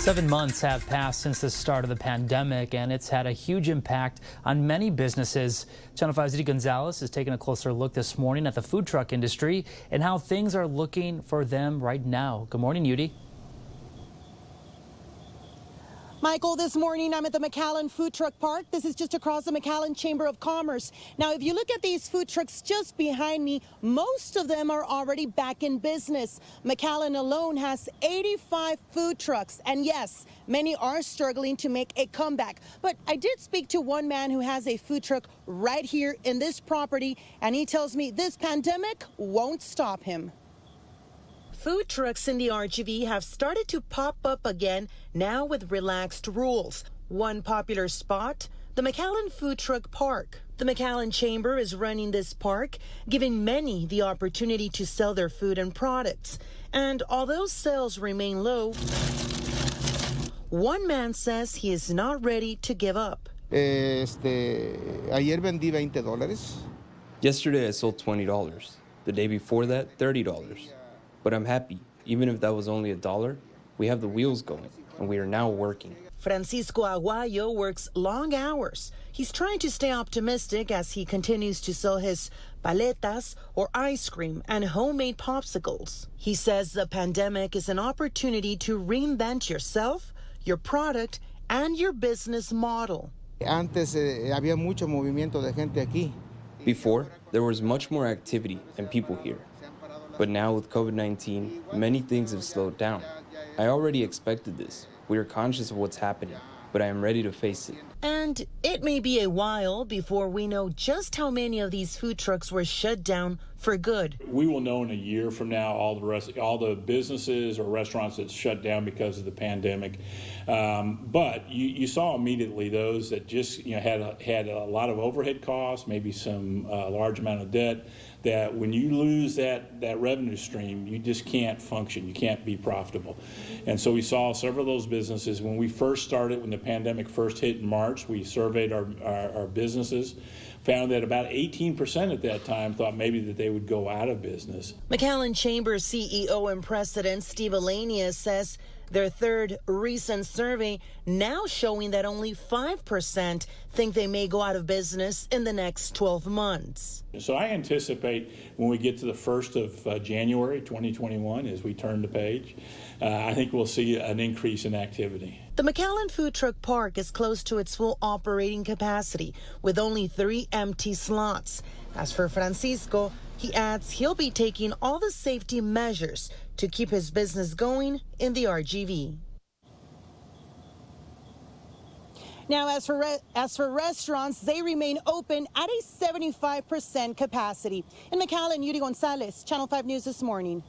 7 months have passed since the start of the pandemic, and it's had a huge impact on many businesses. Channel 5's Yudi Gonzalez is taking a closer look this morning at the food truck industry and how things are looking for them right now. Good morning, Yudi. Michael, this morning I'm at the McAllen Food Truck Park. This is just across the McAllen Chamber of Commerce. Now, if you look at these food trucks just behind me, most of them are already back in business. McAllen alone has 85 food trucks. And yes, many are struggling to make a comeback. But I did speak to one man who has a food truck right here in this property, and he tells me this pandemic won't stop him. Food trucks in the RGV have started to pop up again, now with relaxed rules. One popular spot, the McAllen Food Truck Park. The McAllen Chamber is running this park, giving many the opportunity to sell their food and products. And although sales remain low, one man says he is not ready to give up. Ayer vendí $20. Yesterday I sold $20. The day before that, $30. But I'm happy. Even if that was only $1, we have the wheels going, and we are now working. Francisco Aguayo works long hours. He's trying to stay optimistic as he continues to sell his paletas, or ice cream, and homemade popsicles. He says the pandemic is an opportunity to reinvent yourself, your product, and your business model. Antes había mucho movimiento de gente aquí. Before, there was much more activity and people here. But now with COVID-19, many things have slowed down. I already expected this. We are conscious of what's happening, but I am ready to face it. And it may be a while before we know just how many of these food trucks were shut down for good. We will know in a year from now all the businesses or restaurants that shut down because of the pandemic. But you saw immediately those that just had a lot of overhead costs, maybe some large amount of debt. That when you lose that revenue stream, you just can't function. You can't be profitable. And so we saw several of those businesses when we first started, when the pandemic first hit in March. We surveyed our businesses, found that about 18% at that time thought maybe that they would go out of business. McAllen Chamber CEO and President Steve Alania says their third recent survey now showing that only 5% think they may go out of business in the next 12 months. So I anticipate when we get to the 1st of January 2021, as we turn the page, I think we'll see an increase in activity. The McAllen Food Truck Park is close to its full operating capacity with only 3 empty slots. As for Francisco, he adds he'll be taking all the safety measures to keep his business going in the RGV. Now, as for restaurants, they remain open at a 75% capacity. In McAllen, Yudi Gonzalez, Channel 5 News this morning.